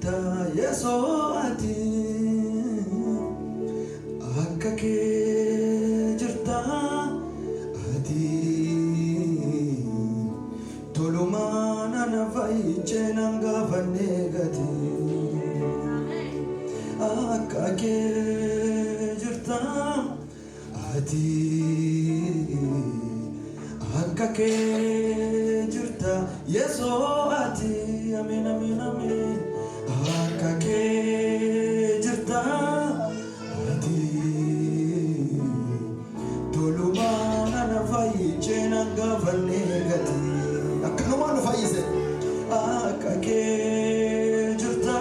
jirta Yesoo ati akka kee jirta ati tolumaan ana fayyiceen hangafanne gati akka kee jirta ati akka kee jirta Yesoo ati amen amen amen akka kee jirta ati tolumaan ana fayyiceen hangafanne gati akkanumaan nu fayyise akka kee jirta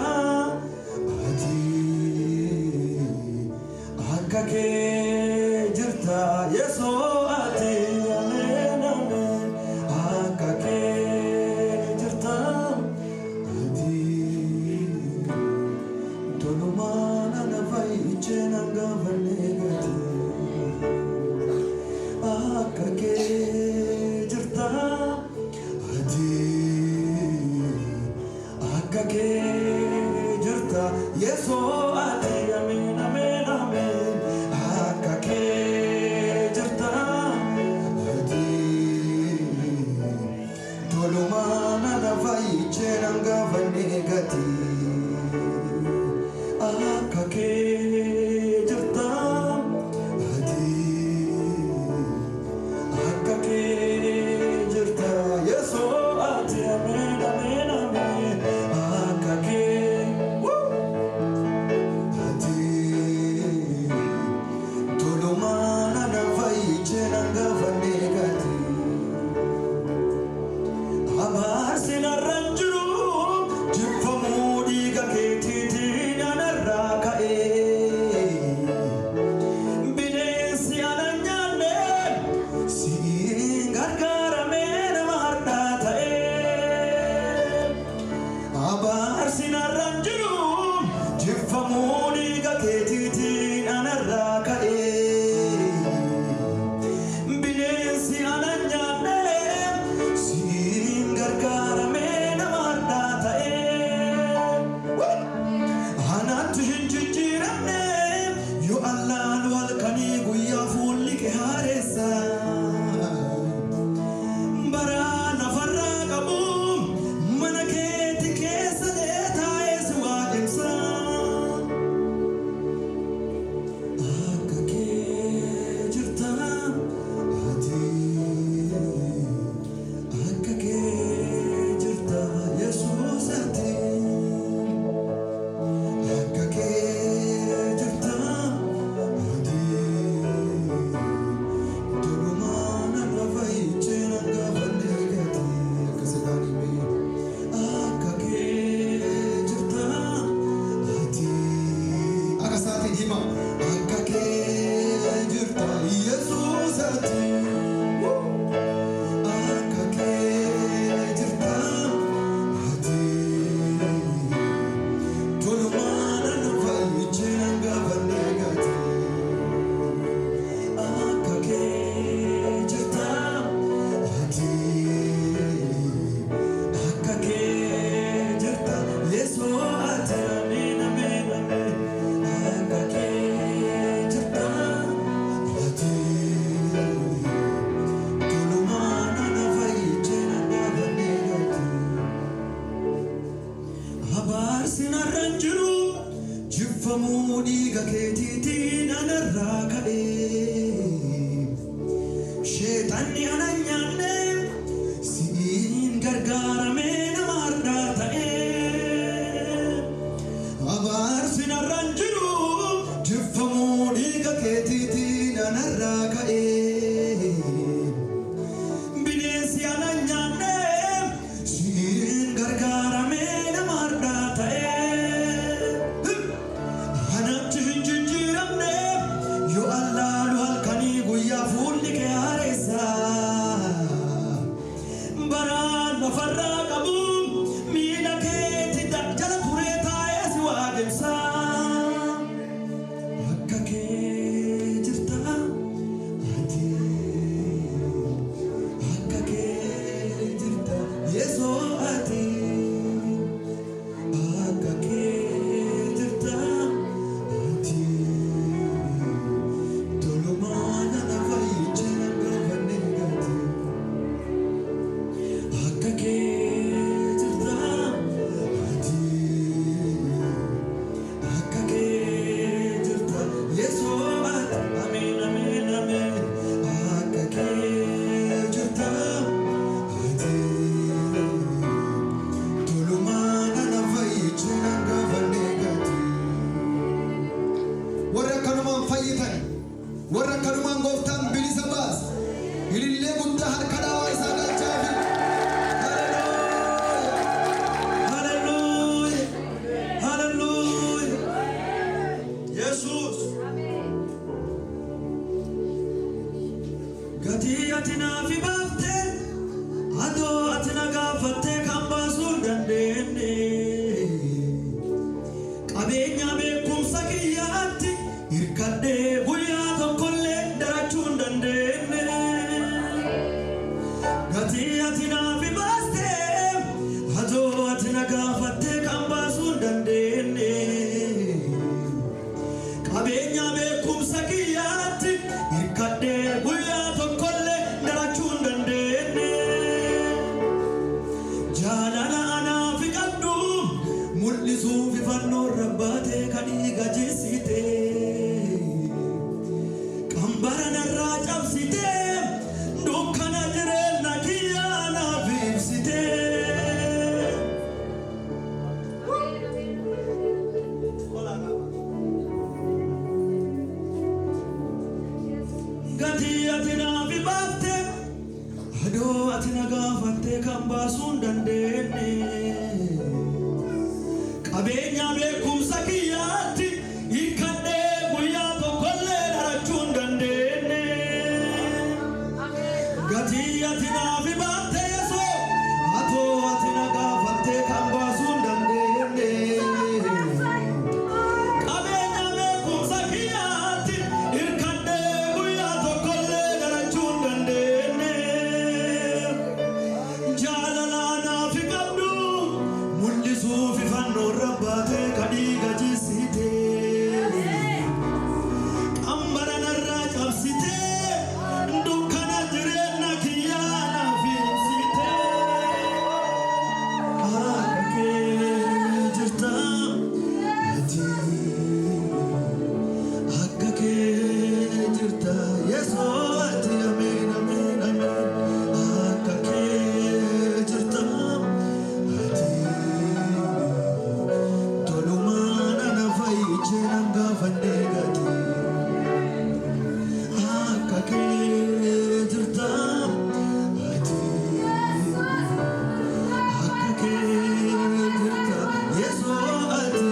ati akka kee jirta Yesoo ati amen amen akka kee jirta ati tolumaan ana fayyiceen hangafanne gati akka kee jirta ati akka kee jirta Yesoo ati amen amen amen akka kee jirta ati tolumaan ana fayyiceen hangafanne gati akka kee jirta ati akka kee jirta Yesoo ati amen amen amen akka kee ati tolumaan ana fayyiceen hangafanne gati abaarsin arran jiru jibbamuu dhiiga keetiitiin anarraa ka'ee bineensi ana nyaanne siin gargaaramee nama har'aa ta'ee abaarsin arran jiru jibbamuu dhiiga keetiitiin anarraa ka'ee bineensi ana nyaanne siin gargaaramee nama har'aa ta'ee anaatti hin jijjiiramne yoo allaalu halkanii guyyaa fuulli kee haareessa baraa lafarraa qabu mana keeti keessa taa'ee si waaqessa akka kee jirta ati akka kee jirta Yesuus ati akka kee jirta ati tolumaan ana fayyiceen hangafanne gati akka sagaanii akka kee jirta ati akka saatiin hima akka kee jirta Yesuus ati akka kee jirta ati tolumaan ana fayyiceen hangafanne gati akka kee jirta ati akka kee jirta Yesoo ati amen amen amen akka kee jirta ati tolumaan ana fayyiceen hangafanne gati abaarsin arran jiru jibbamuu dhiiga keetiitiin anarraa ka'ee sheexanni ana nyaanne siin gargaaramee nama har'aa ta'ee abaarsin arran jiru jibbamuu dhiiga keetiitiin anarraa ka'ee bineensi ana nyaanne siin gargaaramee nama har'aa ta'ee anaatti hin jijjiiramne yoo allaalu halkanii guyyaa fuulli kee haareessa baraan lafarraa qabu miila keeti jala turee taa'ee si waaqessa akka kee jirta ati warra kanumaan gooftaan bilisa baas ilillee guddaa harka dhaawaa isaa galchaafi. Hallelujah. Hallelujah. Jesus. Gati atina fi bafte ado atina gafate kambasu dandene qabenya beekumsa kiyyatti irkadde guyyaa tokkolle darachuu dandene gati atina fi bafte ado atina gafate kambasu dandene qabenya beekumsa kiyyatti irkadde guyyaa tokkolle darachuu dandene jaalala anaaf qabdu mul'isuuf fannoo rabbaate kadhii gajisite qambara narraa cabsite dukkana jireenya kiyyaa naaf ibsite gati ati naaf baafte adoo ati na gaafatte kan baasuu hin dandeenye qabeenya beekumsa kiyyaatti hiikkadhee guyyaa tokkollee darachuu hin dandeenye gati ati naaf baafte yesoo adoo ati na gaafatte kan baasuu hin dandeenye qabeenya beekumsa kiyyaatti hiikkadhee guyyaa tokkollee darachuu hin dandeenye jaalala naaf qabdu mul'isuuf fannoo rabbaate kadhii gajisite qambara narraa cabsite dukkana jireenya kiyyaa naaf ibsite akka kee jirta ati akka kee jirta yesoo ati ameen ameen ameen akka kee jirta ati tolumaan ana fayyicee nan gaafadhee gati akka kee jirta ati akka kee jirta yesoo ati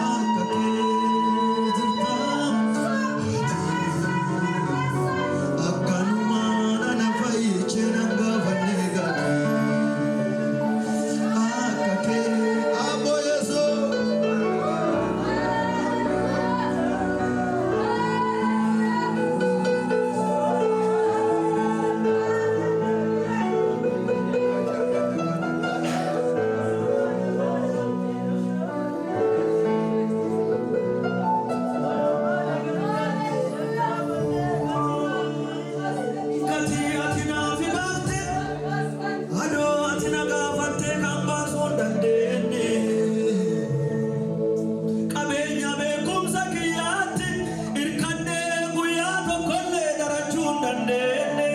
akka kee jirta ati akkanumaan ana fayyicee nan gaafadhee gati akka kee abo yesoo gati ati naaf baafte adoo ati na gaafatte kan baasuu hin dandeenye qabeenya beekumsa kiyyaatti hirkadhee guyyaa tokkollee darachuu hin dandeenye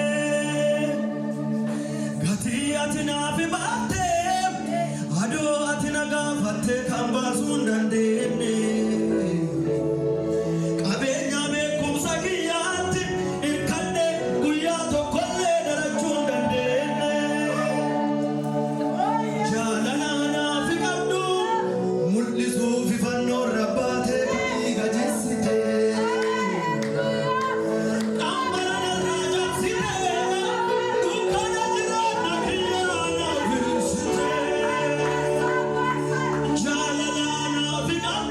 gati ati naaf baafte adoo ati na gaafatte kan baasuu hin dandeenye qabeenya beekumsa kiyyaatti hirkadhee guyyaa tokkollee darachuu hin dandeenye jaalala naaf qabdu mul'isuuf fannoo rabbaate kadhii gajisite qambara narraa cabsite dukkana jireenya kiyyaa naaf ibsite jaalala naaf qabdu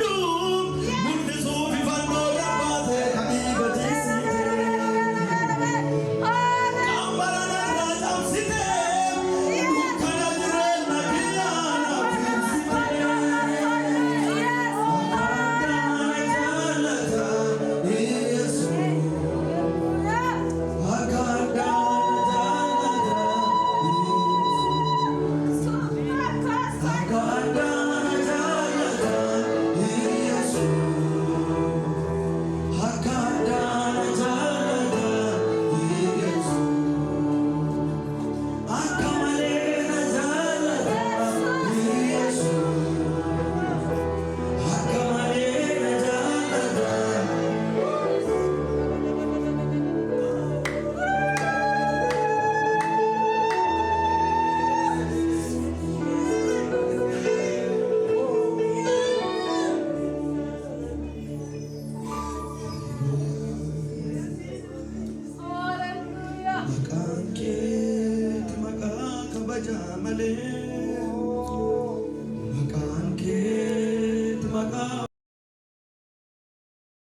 maqaa